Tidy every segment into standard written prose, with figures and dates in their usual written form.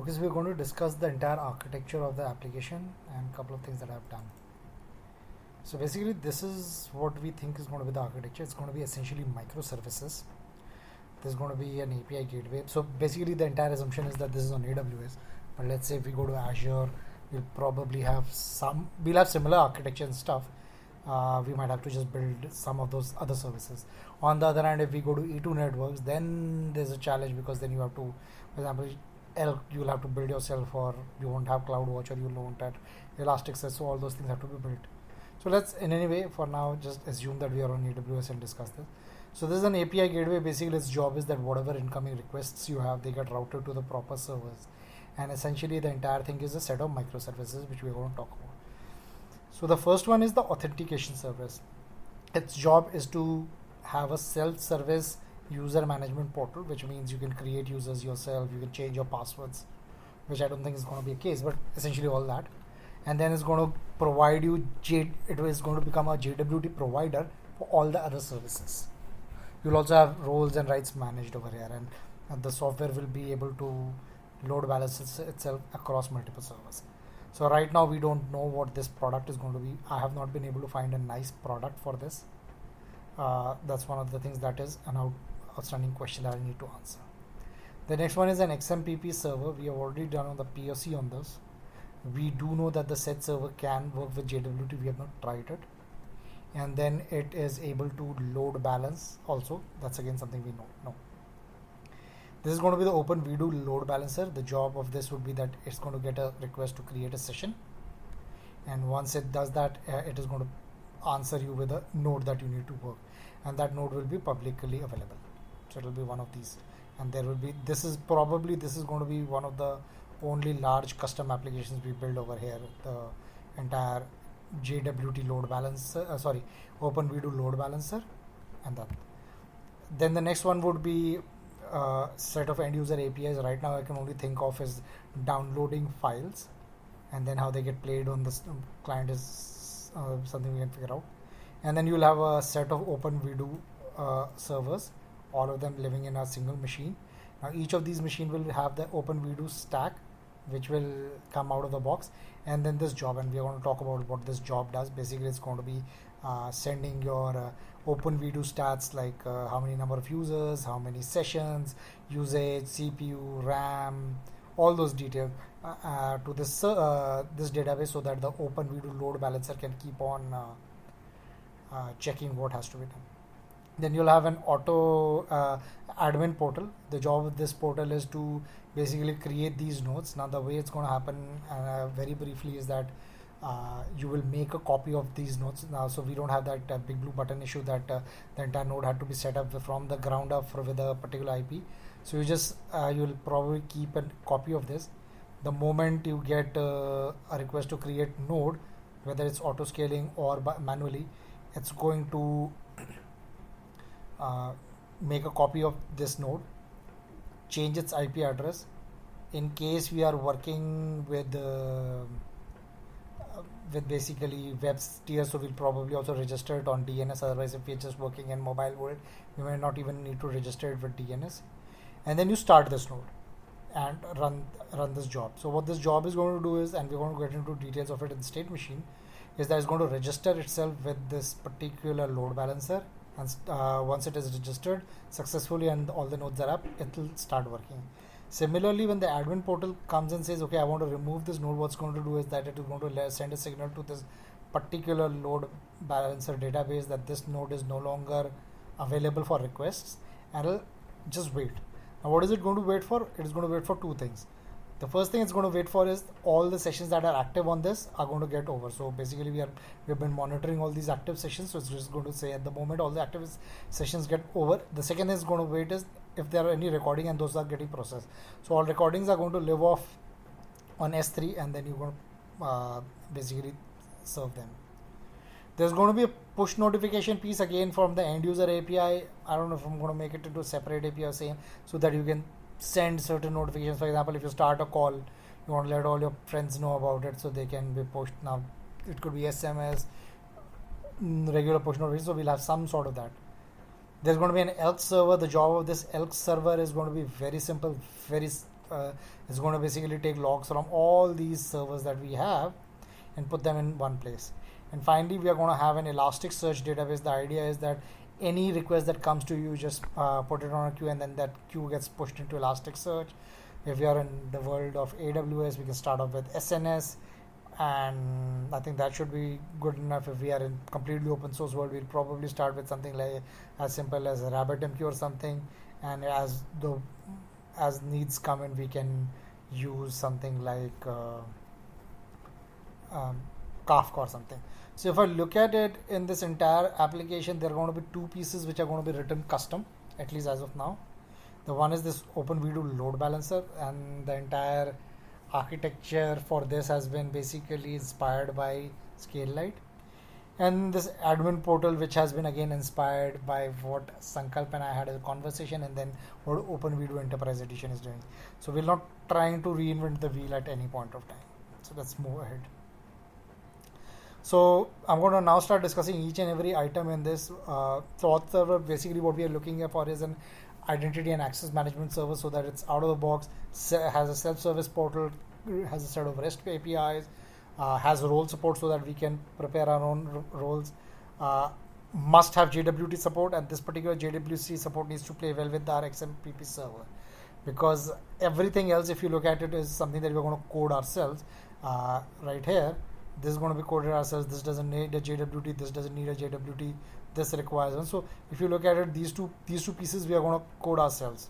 Okay, so we're going to discuss the entire architecture of the application and a couple of things that I've done. So basically, this is what we think is going to be the architecture. It's going to be essentially microservices. There's going to be an API gateway. So basically, the entire assumption is that this is on AWS. But let's say if we go to Azure, we'll have similar architecture and stuff. We might have to just build some of those other services. On the other hand, if we go to E2 networks, then there's a challenge because then you have to, for example, you'll have to build yourself, or you won't have CloudWatch, or you won't have Elasticsearch. So all those things have to be built. So let's, in any way, for now, just assume that we are on AWS and discuss this. So this is an API gateway. Basically, its job is that whatever incoming requests you have, they get routed to the proper servers. And essentially, the entire thing is a set of microservices, which we're going to talk about. So the first one is the authentication service. Its job is to have a self-service user management portal, which means you can create users yourself, you can change your passwords, which I don't think is going to be a case, but essentially all that. And then it's going to provide you, it is going to become a JWT provider for all the other services. You'll also have roles and rights managed over here, and the software will be able to load balance itself across multiple servers. So right now we don't know what this product is going to be. I have not been able to find a nice product for this. That's one of the things that is an outstanding question that I need to answer. The next one is an XMPP server. We have already done on the POC on this. We do know that the set server can work with JWT. We have not tried it. And then it is able to load balance also. That's again something we know. No. This is going to be the OpenVDO load balancer. The job of this would be that it's going to get a request to create a session. And once it does that, it is going to answer you with a node that you need to work. And that node will be publicly available. So it will be one of these. And there will be, this is going to be one of the only large custom applications we build over here. The entire JWT load balancer, OpenVDO load balancer, and that. Then the next one would be set of end user APIs. Right now I can only think of is downloading files, and then how they get played on the client is something we can figure out. And then you'll have a set of OpenVDO servers, all of them living in a single machine. Now each of these machines will have the OpenVDO stack, which will come out of the box, and then this job, and we are going to talk about what this job does. Basically it's going to be sending your OpenVDO stats, like how many number of users, how many sessions, usage, CPU, RAM, all those details to this database, so that the OpenVDO load balancer can keep on checking what has to be done. Then you'll have an auto admin portal. The job of this portal is to basically create these nodes. Now the way it's going to happen very briefly is that you will make a copy of these nodes now, so we don't have that big blue button issue that the entire node had to be set up from the ground up with a particular IP. So you just you'll probably keep a copy of this. The moment you get a request to create node, whether it's auto scaling or manually, it's going to make a copy of this node, change its IP address. In case we are working with basically web tier, so we'll probably also register it on DNS. Otherwise, if we're just working in mobile world, we may not even need to register it with DNS. And then you start this node and run this job. So what this job is going to do is, and we're going to get into details of it in state machine, is that it's going to register itself with this particular load balancer. And once it is registered successfully and all the nodes are up, it will start working. Similarly, when the admin portal comes and says, okay, I want to remove this node, what's going to do is that it is going to send a signal to this particular load balancer database that this node is no longer available for requests, and it'll just wait. Now what is it going to wait for? It is going to wait for two things. The first thing it's going to wait for is all the sessions that are active on this are going to get over. So basically we've been monitoring all these active sessions, so it's just going to say at the moment all the active sessions get over. The second thing it's going to wait is if there are any recording, and those are getting processed. So all recordings are going to live off on S3, and then you're going to basically serve them. There's going to be a push notification piece again from the end user API. I don't know if I'm going to make it into a separate API or same, so that you can send certain notifications. For example, if you start a call, you want to let all your friends know about it, so they can be pushed. Now it could be SMS, regular push notifications, so we'll have some sort of that. There's going to be an ELK server. The job of this ELK server is going to be very simple, very it's going to basically take logs from all these servers that we have and put them in one place. And finally, we are going to have an Elasticsearch database. The idea is that any request that comes to you, just put it on a queue, and then that queue gets pushed into Elasticsearch. If we are in the world of AWS, we can start off with SNS, and I think that should be good enough. If we are in completely open source world, we'll probably start with something like as simple as a RabbitMQ or something, and as needs come in, we can use something like Kafka or something. So if I look at it in this entire application, there are going to be two pieces which are going to be written custom, at least as of now. The one is this OpenVDO load balancer, and the entire architecture for this has been basically inspired by SQLite. And this admin portal, which has been again inspired by what Sankalp and I had a conversation, and then what OpenVDO Enterprise Edition is doing. So we're not trying to reinvent the wheel at any point of time. So let's move ahead. So I'm going to now start discussing each and every item in this. Auth server, basically what we are looking for is an identity and access management server, so that it's out of the box, has a self-service portal, has a set of REST APIs, has role support so that we can prepare our own roles, must have JWT support, and this particular JWT support needs to play well with our XMPP server, because everything else, if you look at it, is something that we're going to code ourselves. Right here, this is going to be coded ourselves. This doesn't need a JWT, this doesn't need a JWT, this requires one. So if you look at it, these two pieces we are going to code ourselves,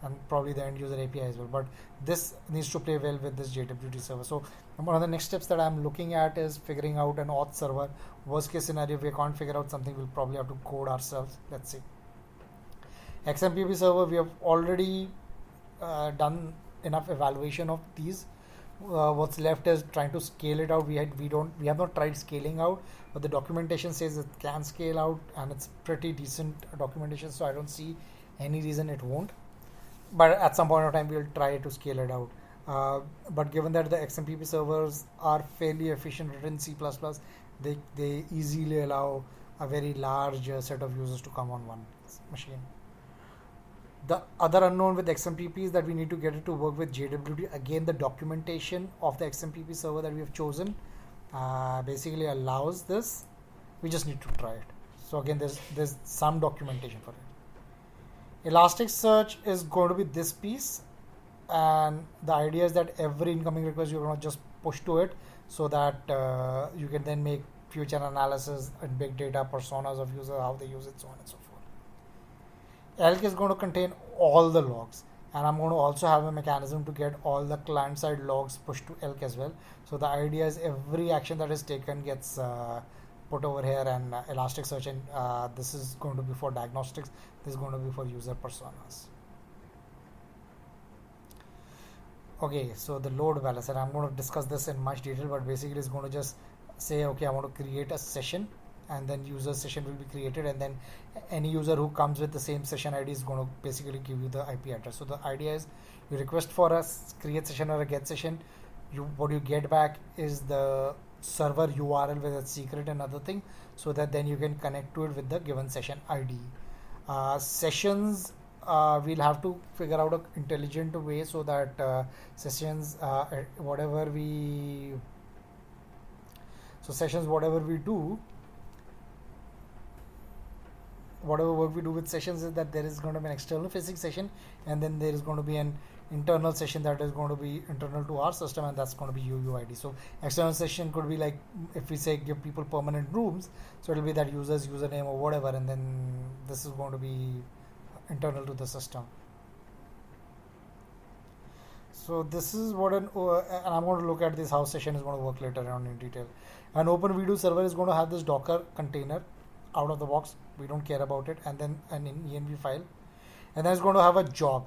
and probably the end user API as well, but this needs to play well with this JWT server. So one of the next steps that I'm looking at is figuring out an auth server. Worst case scenario, if we can't figure out something, we'll probably have to code ourselves. Let's see. XMPP server, we have already done enough evaluation of these. What's left is trying to scale it out. We have not tried scaling out, but the documentation says it can scale out, and it's pretty decent documentation, so I don't see any reason it won't. But at some point of time, we'll try to scale it out. But given that the XMPP servers are fairly efficient written C++, they easily allow a very large set of users to come on one machine. The other unknown with XMPP is that we need to get it to work with JWT. Again, the documentation of the XMPP server that we have chosen basically allows this. We just need to try it. So again, there's some documentation for it. Elasticsearch is going to be this piece, and the idea is that every incoming request you're going to just push to it, so that you can then make future analysis and big data personas of user, how they use it, so on and so forth. Elk is going to contain all the logs, and I'm going to also have a mechanism to get all the client-side logs pushed to Elk as well. So the idea is every action that is taken gets put over here, and Elasticsearch, and this is going to be for diagnostics, this is going to be for user personas. Okay, so the load balancer, I'm going to discuss this in much detail, but basically it's going to just say, okay, I want to create a session, and then user session will be created, and then any user who comes with the same session ID is going to basically give you the IP address. So the idea is you request for a create session or a get session, what you get back is the server URL with its secret and other thing, so that then you can connect to it with the given session ID. Sessions, we'll have to figure out an intelligent way so that sessions, whatever we do, whatever work we do with sessions, is that there is going to be an external facing session, and then there is going to be an internal session that is going to be internal to our system, and that's going to be UUID. So external session could be like, if we say give people permanent rooms, so it will be that user's username or whatever, and then this is going to be internal to the system. So this is what and I'm going to look at this how session is going to work later on in detail. An OpenVDO server is going to have this Docker container out of the box. We don't care about it, and then an env file, and then it's going to have a job.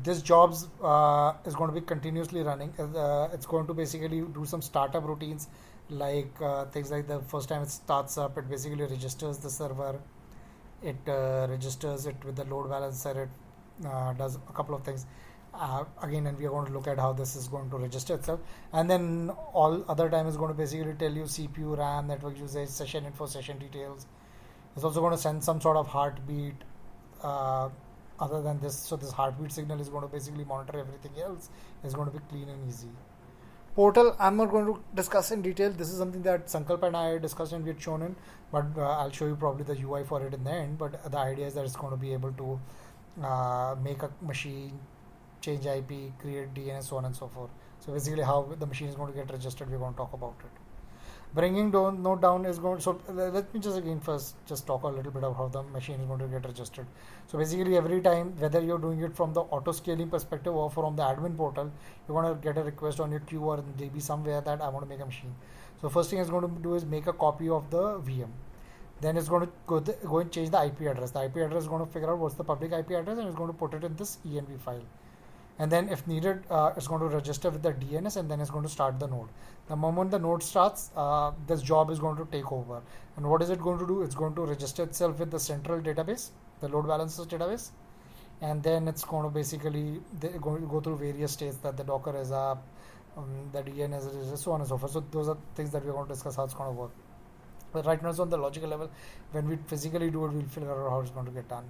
This jobs is going to be continuously running. It's going to basically do some startup routines, like things like the first time it starts up, it basically registers the server, it registers it with the load balancer, it does a couple of things. Again, and we are going to look at how this is going to register itself, and then all other time is going to basically tell you CPU, RAM, network usage, session info, session details. It's also going to send some sort of heartbeat, other than this, so this heartbeat signal is going to basically monitor everything else. Is going to be clean and easy. Portal, I'm not going to discuss in detail. This is something that Sankalp and I discussed and we had shown in, but I'll show you probably the UI for it in the end. But the idea is that it's going to be able to make a machine, change IP, create DNS, so on and so forth. So basically, how the machine is going to get registered, we're going to talk about it. Bringing down node down is going. So let me just again first just talk a little bit about how the machine is going to get registered. So basically, every time, whether you're doing it from the auto scaling perspective or from the admin portal, you're going to get a request on your queue or in DB somewhere that I want to make a machine. So first thing it's going to do is make a copy of the VM. Then it's going to go and change the IP address. The IP address is going to figure out what's the public IP address and it's going to put it in this env file. And then if needed, it's going to register with the DNS and then it's going to start the node. The moment the node starts, this job is going to take over. And what is it going to do? It's going to register itself with the central database, the load balancers database. And then it's going to basically go through various states that the Docker is up, the DNS is, so on and so forth. So those are things that we're going to discuss how it's going to work. But right now it's on the logical level. When we physically do it, we'll figure out how it's going to get done.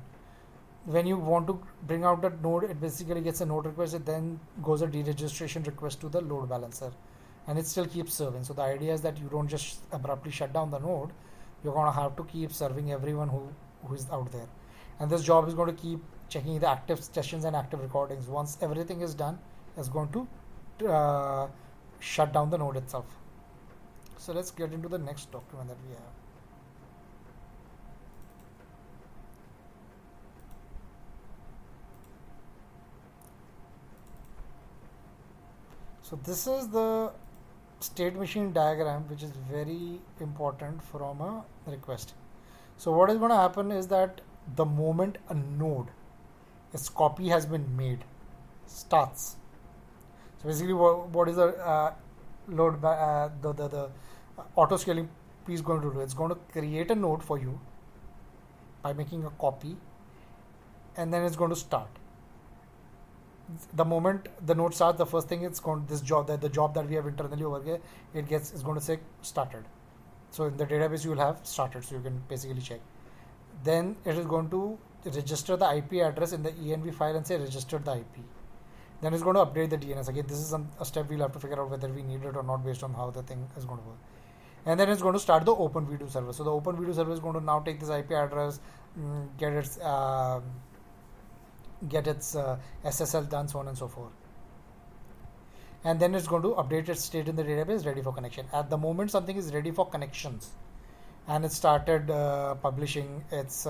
When you want to bring out that node, it basically gets a node request. It then goes a deregistration request to the load balancer, and it still keeps serving. So the idea is that you don't just abruptly shut down the node. You're going to have to keep serving everyone who is out there, and this job is going to keep checking the active sessions and active recordings. Once everything is done, it's going to shut down the node itself. So let's get into the next document that we have. So this is the state machine diagram, which is very important from a request. So what is going to happen is that the moment a node, its copy has been made, starts. So basically, what is the load the auto scaling piece going to do? It's going to create a node for you by making a copy, and then it's going to start. The moment the node starts, the first thing it's going the job that we have internally over here, is going to say started. So in the database you will have started, so you can basically check. Then it is going to register the IP address in the env file and say registered the IP. Then it's going to update the DNS. Again, this is a step we'll have to figure out whether we need it or not based on how the thing is going to work. And then it's going to start the OpenVDO server. So the OpenVDO server is going to now take this IP address, get its SSL done, so on and so forth. And then it's going to update its state in the database, ready for connection. At the moment something is ready for connections and it started publishing its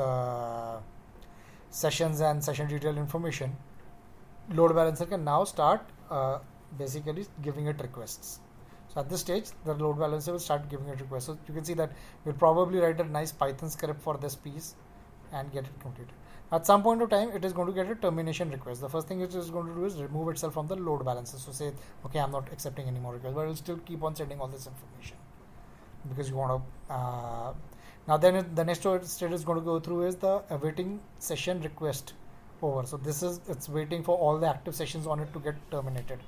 sessions and session detail information, load balancer can now start basically giving it requests. So at this stage, the load balancer will start giving it requests. So you can see that we'll probably write a nice Python script for this piece and get it completed. At some point of time, it is going to get a termination request. The first thing it is going to do is remove itself from the load balancer. So say, okay, I'm not accepting any more requests, but it will still keep on sending all this information because you want to. Now then, the next state is going to go through is the awaiting session request over. So it's waiting for all the active sessions on it to get terminated,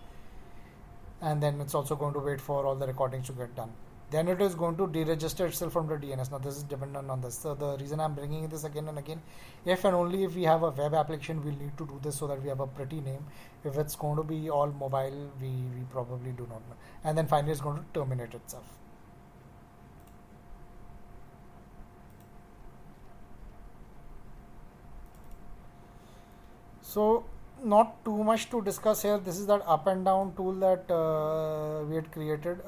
and then it's also going to wait for all the recordings to get done. Then it is going to deregister itself from the DNS. Now this is dependent on this. So the reason I'm bringing this again and again, if and only if we have a web application, we'll need to do this so that we have a pretty name. If it's going to be all mobile, we probably do not know. And then finally it's going to terminate itself. So not too much to discuss here. This is that up and down tool that we had created.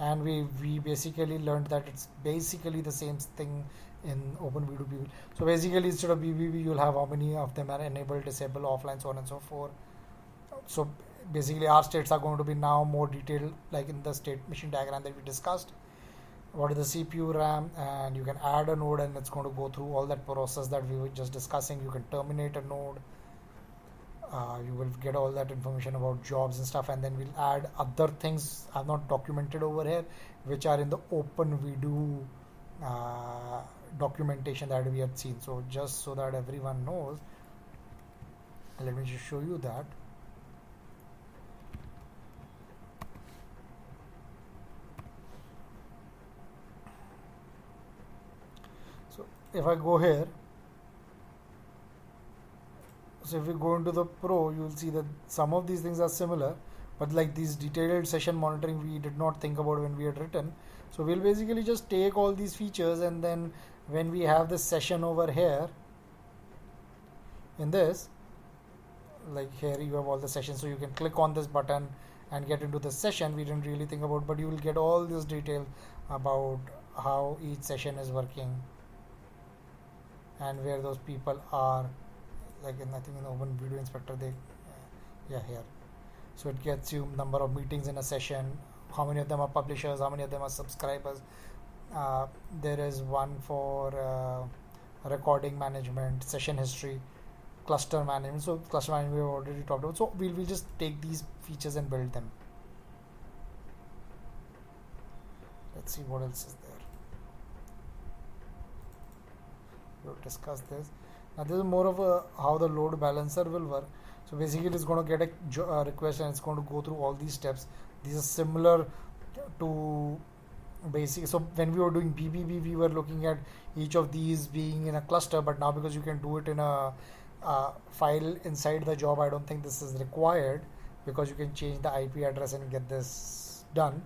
And we basically learned that it's basically the same thing in OpenVDO. So basically instead of BBB, you'll have how many of them are enabled, disabled, offline, so on and so forth. So basically our states are going to be now more detailed, like in the state machine diagram that we discussed. What is the CPU, RAM, and you can add a node and it's going to go through all that process that we were just discussing. You can terminate a node. You will get all that information about jobs and stuff, and then we'll add other things I've not documented over here, which are in the OpenVDO documentation that we had seen. So just so that everyone knows, let me just show you that. So if I go here, So if we go into the Pro, you will see that some of these things are similar, but like these detailed session monitoring we did not think about when we had written. So we'll basically just take all these features, and then when we have this session over here in this, like here you have all the sessions, so you can click on this button and get into the session we didn't really think about, but you will get all this detail about how each session is working and where those people are. Like in, I think in Open Video Inspector they yeah, here, so it gets you number of meetings in a session, how many of them are publishers, how many of them are subscribers. There is one for recording management, session history, cluster management. So cluster management we have already talked about, so we'll just take these features and build them. Let's see what else is there. We'll discuss this. Now this is more of a how the load balancer will work. So basically it's going to get a request and it's going to go through all these steps. These are similar to basic. So when we were doing BBB, we were looking at each of these being in a cluster, but now because you can do it in a file inside the job, I don't think this is required, because you can change the IP address and get this done.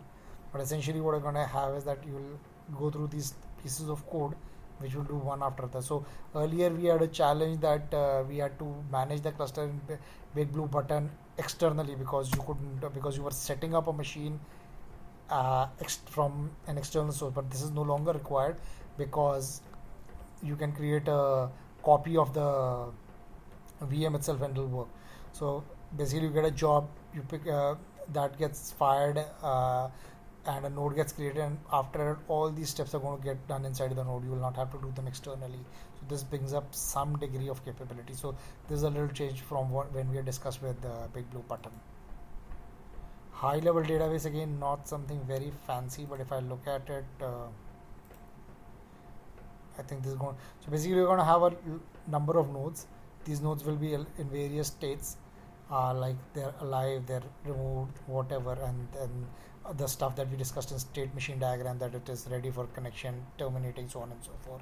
But essentially what you're going to have is that you will go through these pieces of code which will do one after the. So earlier we had a challenge that we had to manage the cluster in Big Blue Button externally, because you couldn't, because you were setting up a machine from an external source. But this is no longer required, because you can create a copy of the VM itself and it will work. So basically you get a job, you pick that gets fired, and a node gets created, and after all these steps are going to get done inside the node. You will not have to do them externally. So this brings up some degree of capability. So this is a little change from what when we had discussed with the Big Blue Button. High level database, again not something very fancy, but if I look at it, I think this is going. So basically we're going to have a number of nodes. These nodes will be in various states, like they're alive, they're removed, whatever, and then the stuff that we discussed in state machine diagram, that it is ready for connection, terminating, so on and so forth.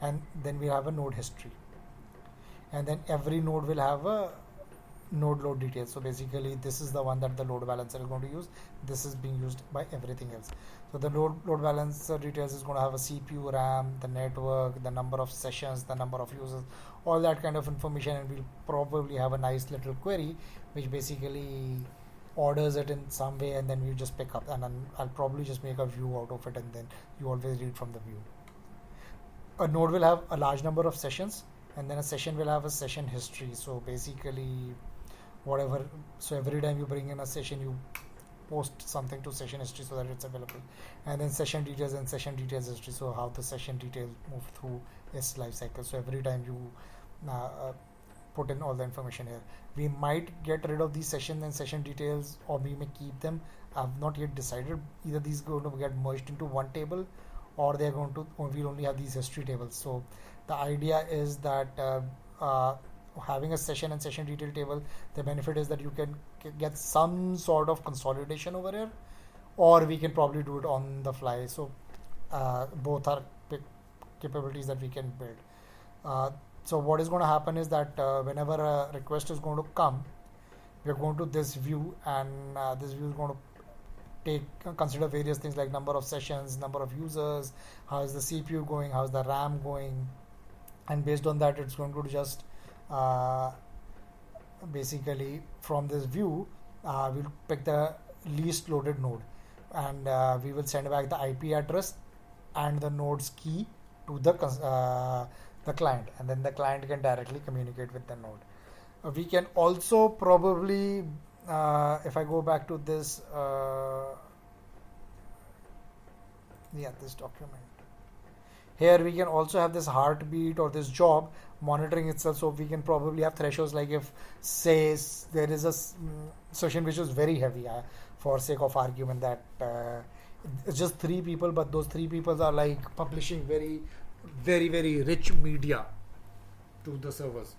And then we have a node history, and then every node will have a node load details. So basically this is the one that the load balancer is going to use. This is being used by everything else. So the load balancer details is going to have a CPU, RAM, the network, the number of sessions, the number of users, all that kind of information, and we'll probably have a nice little query which basically orders it in some way, and then we just pick up, and then I'll probably just make a view out of it, and then you always read from the view. A node will have a large number of sessions, and then a session will have a session history. So basically whatever, so every time you bring in a session, you post something to session history so that it's available, and then session details and session details history, so how the session detail move through its life cycle. So every time you put in all the information here, we might get rid of these sessions and session details, or we may keep them. I've not yet decided. Either these are going to get merged into one table, or they're going to, or we'll only have these history tables. So the idea is that having a session and session detail table, the benefit is that you can get some sort of consolidation over here, or we can probably do it on the fly. So both are capabilities that we can build. So what is going to happen is that whenever a request is going to come, we're going to this view, and this view is going to consider various things like number of sessions, number of users, how is the CPU going, how is the RAM going, and based on that it's going to just basically from this view we'll pick the least loaded node, and we will send back the IP address and the node's key to the client, and then the client can directly communicate with the node. We can also probably if I go back to this this document here, we can also have this heartbeat or this job monitoring itself. So we can probably have thresholds, like if say there is a session which is very heavy, for sake of argument, that it's just 3 people, but those 3 people are like publishing very rich media to the servers,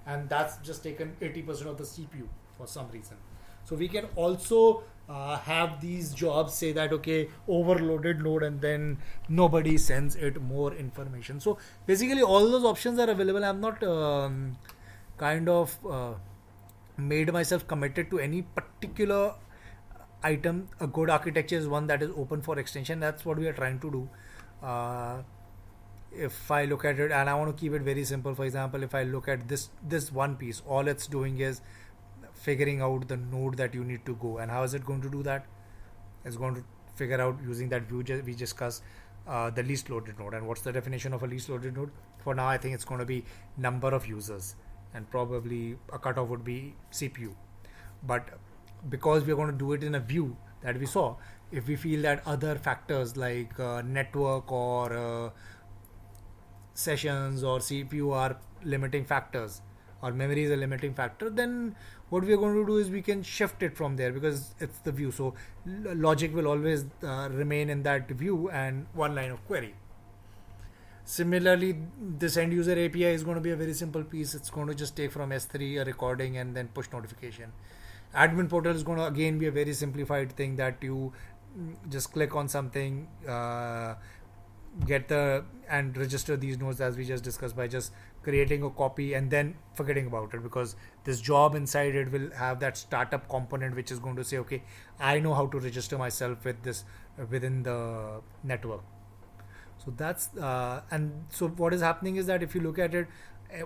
and that's just taken 80% of the CPU for some reason. So we can also have these jobs say that, okay, overloaded node, and then nobody sends it more information. So basically all those options are available. I'm not kind of made myself committed to any particular item. A good architecture is one that is open for extension. That's what we are trying to do. If I look at it, and I want to keep it very simple, for example, if I look at this one piece, all it's doing is figuring out the node that you need to go. And how is it going to do that? It's going to figure out using that view we discussed, the least loaded node. And what's the definition of a least loaded node? For now, I think it's going to be number of users, and probably a cutoff would be CPU. But because we're going to do it in a view that we saw, if we feel that other factors like network or sessions or CPU are limiting factors, or memory is a limiting factor, then what we are going to do is we can shift it from there, because it's the view. So logic will always remain in that view and one line of query. Similarly, this end user API is going to be a very simple piece. It's going to just take from S3 a recording and then push notification. Admin portal is going to again be a very simplified thing that you just click on something, get the and register these nodes as we just discussed by just creating a copy and then forgetting about it, because this job inside it will have that startup component which is going to say, okay, I know how to register myself with this within the network. So that's and so what is happening is that if you look at it,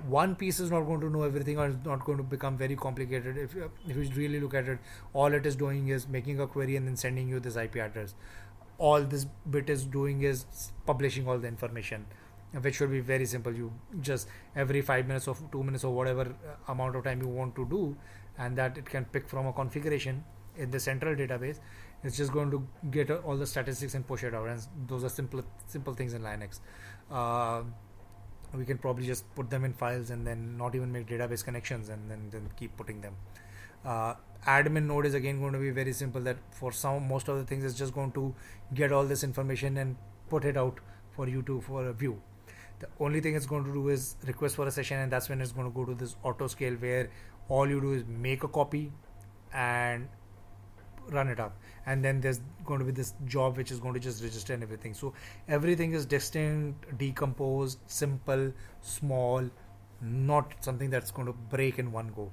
one piece is not going to know everything, or it's not going to become very complicated. If you really look at it, all it is doing is making a query and then sending you this IP address. All this bit is doing is publishing all the information, which should be very simple. You just every 5 minutes or 2 minutes or whatever amount of time you want to do, and that it can pick from a configuration in the central database. It's just going to get all the statistics and push it out, and those are simple things in Linux. We can probably just put them in files and then not even make database connections, and then keep putting them. Admin node is again going to be very simple, that for most of the things it's just going to get all this information and put it out for you to for a view. The only thing it's going to do is request for a session, and that's when it's going to go to this auto scale, where all you do is make a copy and run it up, and then there's going to be this job which is going to just register and everything. So everything is distinct, decomposed, simple, small, not something that's going to break in one go.